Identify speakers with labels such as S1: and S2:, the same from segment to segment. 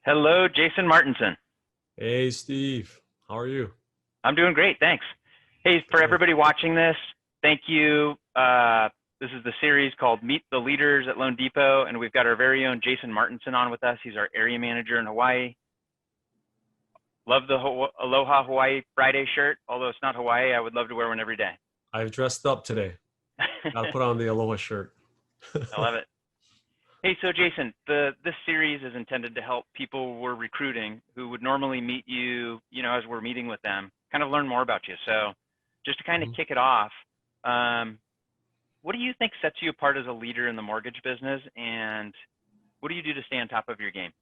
S1: Hello, Jason Martinson.
S2: Hey Steve, how are you?
S1: I'm doing great, thanks. Hey, for
S2: Good.
S1: everybody watching this, thank you. This is the series called Meet the Leaders at Loan Depot, and we've got our very own Jason Martinson on with us. He's our area manager in Hawaii. Love the Aloha Hawaii Friday shirt. Although it's not Hawaii, I would love to wear one every day.
S2: I've dressed up today. Got to put on the aloha shirt.
S1: I love it. Hey, so Jason, this series is intended to help people we're recruiting who would normally meet you, as we're meeting with them, kind of learn more about you. So just to kind of
S2: Mhm.
S1: kick it off, um, what do you think sets you apart as a leader in the mortgage business, and what do you do to stay on top of your game?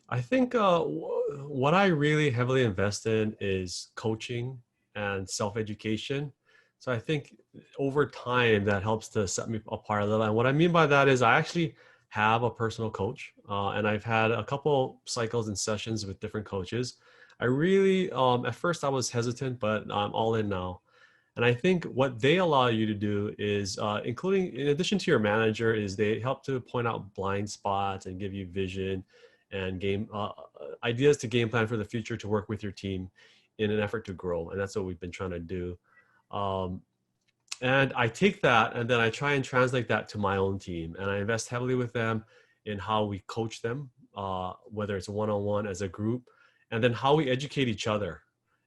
S2: I think what I really heavily invest in is coaching and self-education. So I think over time that helps to set me apart a little. And what I mean by that is I actually have a personal coach, and I've had a couple cycles and sessions with different coaches. I really, at first I was hesitant, but I'm all in now. And I think what they allow you to do is, including in addition to your manager, is they help to point out blind spots and give you vision and game ideas to game plan for the future to work with your team in an effort to grow. And that's what we've been trying to do. Um, and I take that and then I try and translate that to my own team. And I invest heavily with them in how we coach them, whether it's one-on-one as a group, and then how we educate each other.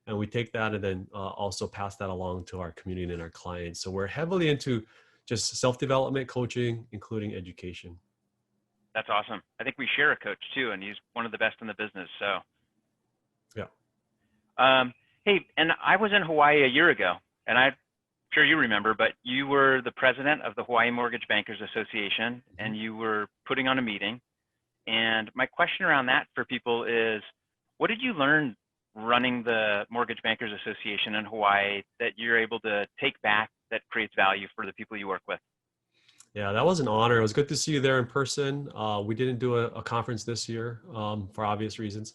S2: And we take that and then also pass that along to our community and our clients. So we're heavily into just self-development coaching, including education.
S1: That's awesome. I think we share a coach too, and he's one of the best in the business. So,
S2: Yeah.
S1: hey, and I was in Hawaii a year ago, and I'm sure you remember, but you were the president of the Hawaii Mortgage Bankers Association,
S2: Mhm.
S1: and you were putting on a meeting. And my question around that for people is, what did you learn running the Mortgage Bankers Association in Hawaii that you're able to take back that creates value for the people you work with?
S2: Yeah, that was an honor. It was good to see you there in person. We didn't do a conference this year for obvious reasons,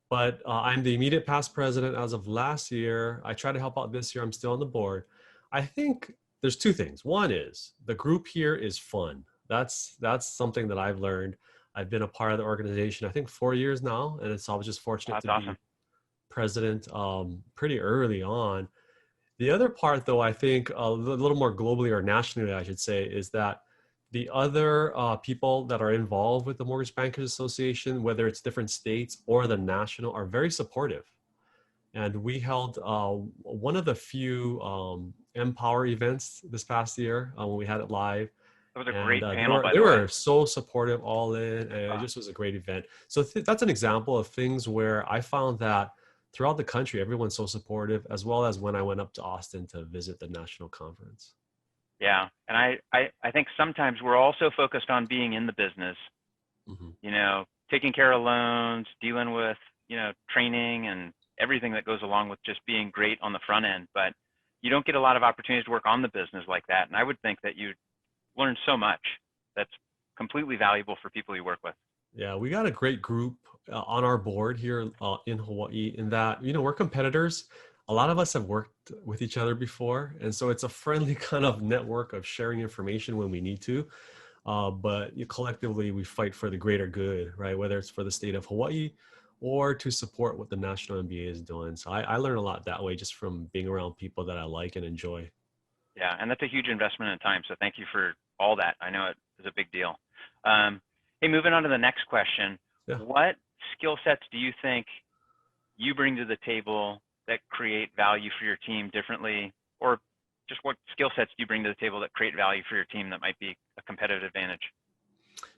S2: but I'm the immediate past president as of last year. I try to help out this year. I'm still on the board. I think there's two things. One is the group here is fun. That's something that I've learned. I've been a part of the organization, I think 4 years now, and I was just fortunate
S1: That's
S2: to
S1: awesome.
S2: be president pretty early on. The other part, though, I think little more globally or nationally, I should say, is that the other people that are involved with the Mortgage Bankers Association, whether it's different states or the national, are very supportive. And we held one of the few Empower events this past year when we had it live.
S1: That was a
S2: And
S1: great
S2: they
S1: panel,
S2: were
S1: by
S2: they
S1: the way.
S2: were so supportive, all in, and it
S1: Uh,
S2: just was a great event. So that's an example of things where I found that throughout the country, everyone's so supportive, as well as when I went up to Austin to visit the national conference.
S1: yeah, and I think sometimes we're also focused on being in the business,
S2: Hmm.
S1: taking care of loans, dealing with, training and everything that goes along with just being great on the front end. But you don't get a lot of opportunities to work on the business like that. And I would think that you learn so much that's completely valuable for people you work with.
S2: Yeah, we got a great group on our board here in Hawaii. In that, we're competitors. A lot of us have worked with each other before, and so it's a friendly kind of network of sharing information when we need to. But collectively, we fight for the greater good, right? Whether it's for the state of Hawaii or to support what the National MBA is doing. So I learn a lot that way just from being around people that I like and enjoy.
S1: Yeah, and that's a huge investment in time. So thank you for all that. I know it is a big deal. Um, hey, moving on to the next question.
S2: Yeah.
S1: What skill sets do you think you bring to the table that create value for your team differently? Or just what skill sets do you bring to the table that create value for your team that might be a competitive advantage?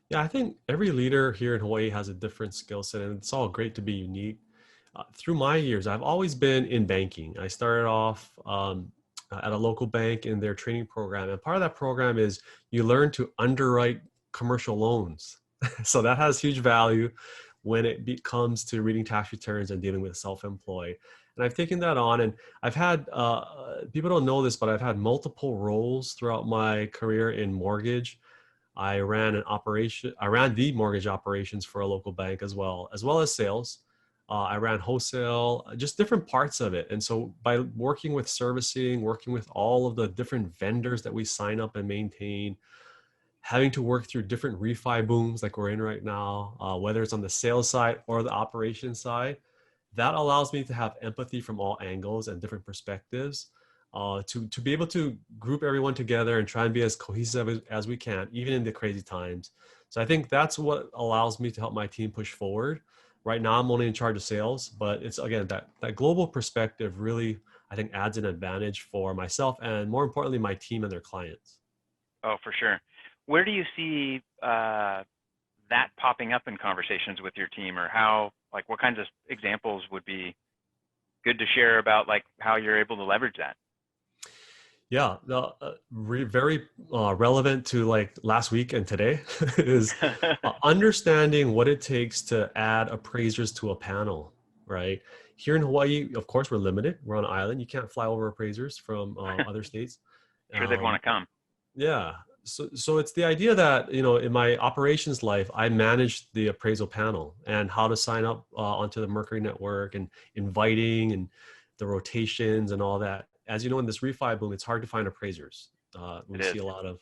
S2: Yeah, I think every leader here in Hawaii has a different skill set, and it's all great to be unique. Through my years, I've always been in banking. I started off at a local bank in their training program, and part of that program is you learn to underwrite commercial loans. So that has huge value when comes to reading tax returns and dealing with self-employed. And I've taken that on, and I've had people don't know this, but I've had multiple roles throughout my career in mortgage. I ran an operation. I ran the mortgage operations for a local bank as well as sales. I ran wholesale, just different parts of it. And so by working with servicing, working with all of the different vendors that we sign up and maintain, having to work through different refi booms like we're in right now, whether it's on the sales side or the operations side, that allows me to have empathy from all angles and different perspectives, to be able to group everyone together and try and be as cohesive as we can, even in the crazy times. So I think that's what allows me to help my team push forward. Right now, I'm only in charge of sales, but it's again that global perspective really, I think, adds an advantage for myself and more importantly, my team and their clients.
S1: Oh, for sure. Where do you see that popping up in conversations with your team, or how, like, what kinds of examples would be good to share about, like, how you're able to leverage that?
S2: Yeah, very relevant to like last week and today is understanding what it takes to add appraisers to a panel, right? Here in Hawaii, of course, we're limited. We're on an island. You can't fly over appraisers from other states.
S1: Sure, they'd want
S2: Um,
S1: to come.
S2: yeah. So it's the idea that, in my operations life, I managed the appraisal panel and how to sign up onto the Mercury network and inviting and the rotations and all that. As you know, in this refi boom, it's hard to find appraisers. We
S1: It is.
S2: see a lot of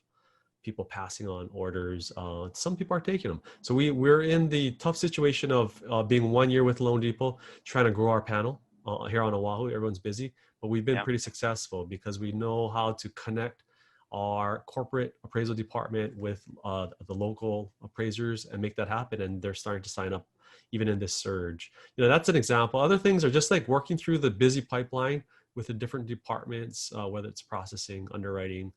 S2: people passing on orders. Some people are taking them. So we're in the tough situation of being 1 year with Loan Depot, trying to grow our panel here on Oahu. Everyone's busy, but we've been
S1: Yeah,
S2: pretty successful because we know how to connect our corporate appraisal department with the local appraisers and make that happen. And they're starting to sign up even in this surge. That's an example. Other things are just like working through the busy pipeline with the different departments, whether it's processing, underwriting,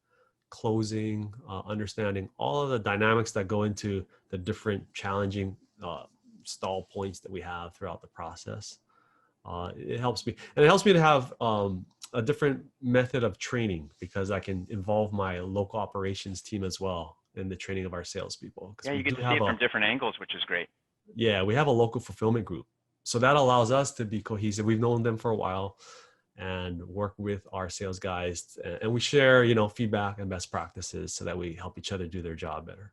S2: closing, understanding all of the dynamics that go into the different challenging stall points that we have throughout the process. It helps me, and it helps me to have a different method of training because I can involve my local operations team as well in the training of our salespeople. Because
S1: yeah,
S2: we
S1: you get
S2: do
S1: to see
S2: have
S1: it from different angles, which is great.
S2: we have a local fulfillment group, so that allows us to be cohesive. We've known them for a while and work with our sales guys, and we share feedback and best practices so that we help each other do their job better.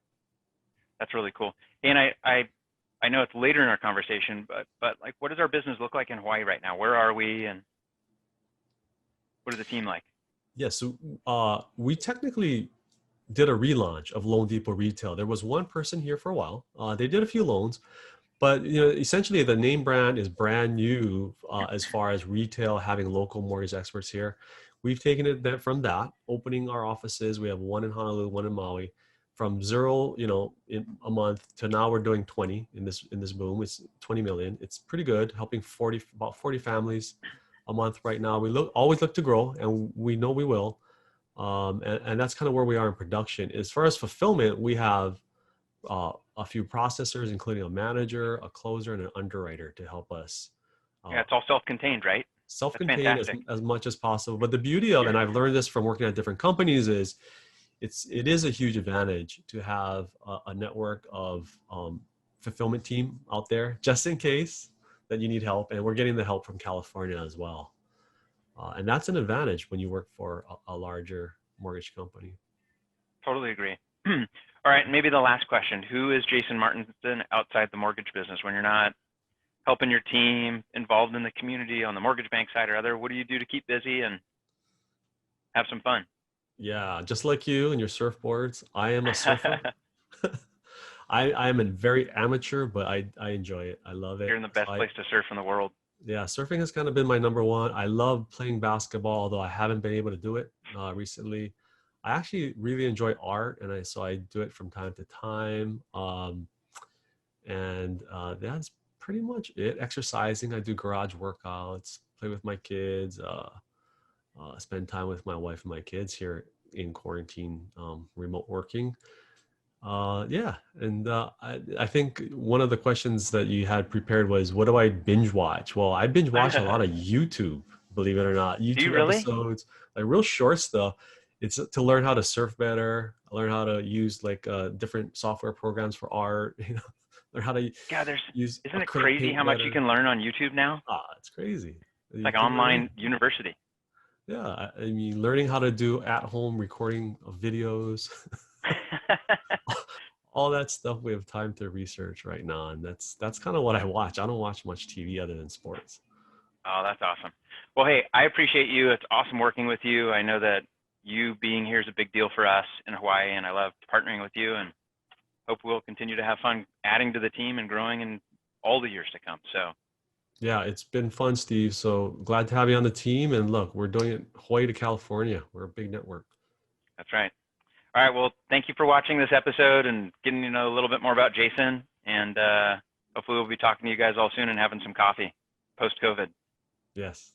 S1: That's really cool. And I know it's later in our conversation, but like, what does our business look like in Hawaii right now? Where are we, and what is the team like?
S2: Yeah, so we technically did a relaunch of Loan Depot Retail. There was one person here for a while. They did a few loans, but essentially the name brand is brand new as far as retail, having local mortgage experts here. We've taken it from that, opening our offices. We have one in Honolulu, one in Maui. From zero, in a month to now we're doing 20 in this boom. It's 20 million. It's pretty good, helping about 40 families a month right now. We always look to grow, and we know we will. And that's kind of where we are in production. As far as fulfillment, we have a few processors, including a manager, a closer, and an underwriter to help us.
S1: Yeah, it's all self-contained, right? That's
S2: Self-contained
S1: fantastic.
S2: as much as possible. But the beauty of, and I've learned this from working at different companies, is it is a huge advantage to have a network of fulfillment team out there just in case that you need help. And we're getting the help from California as well. And that's an advantage when you work for a larger mortgage company.
S1: Totally agree. All right, maybe the last question. Who is Jason Martinson outside the mortgage business? When you're not helping your team, involved in the community on the mortgage bank side or other, what do you do to keep busy and have some fun?
S2: Yeah, just like you and your surfboards, I am a surfer. I am a very amateur, but I enjoy it. I love
S1: You're
S2: it.
S1: in the best place to surf in the world.
S2: Yeah, surfing has kind of been my number one. I love playing basketball, although I haven't been able to do it recently. I actually really enjoy art, and so I do it from time to time. And that's pretty much it. Exercising, I do garage workouts, play with my kids, spend time with my wife and my kids here in quarantine, remote working. Yeah, and I think one of the questions that you had prepared was, what do I binge watch? Well, I binge watch a lot of YouTube, believe it or not.
S1: Do you
S2: YouTube
S1: really?
S2: episodes, like real short stuff. It's to learn how to surf better, learn how to use like different software programs for art, learn how to
S1: Yeah,
S2: use
S1: isn't it
S2: acrylic
S1: crazy
S2: paint
S1: how much you
S2: better.
S1: can learn on YouTube now?
S2: It's crazy.
S1: It's
S2: You
S1: like
S2: can learn.
S1: online university.
S2: Yeah, I mean, learning how to do at-home recording of videos. All that stuff we have time to research right now, and that's kind of what I watch. I don't watch much TV other than sports.
S1: Oh, that's awesome. Well, hey, I appreciate you. It's awesome working with you. I know that you being here is a big deal for us in Hawaii, and I love partnering with you, and hope we'll continue to have fun adding to the team and growing in all the years to come. So
S2: Yeah, it's been fun, Steve. So glad to have you on the team. And look, we're doing it Hawaii to California. We're a big network.
S1: that's right. All right. Well, thank you for watching this episode and getting to know a little bit more about Jason. And hopefully we'll be talking to you guys all soon and having some coffee post-COVID.
S2: Yes.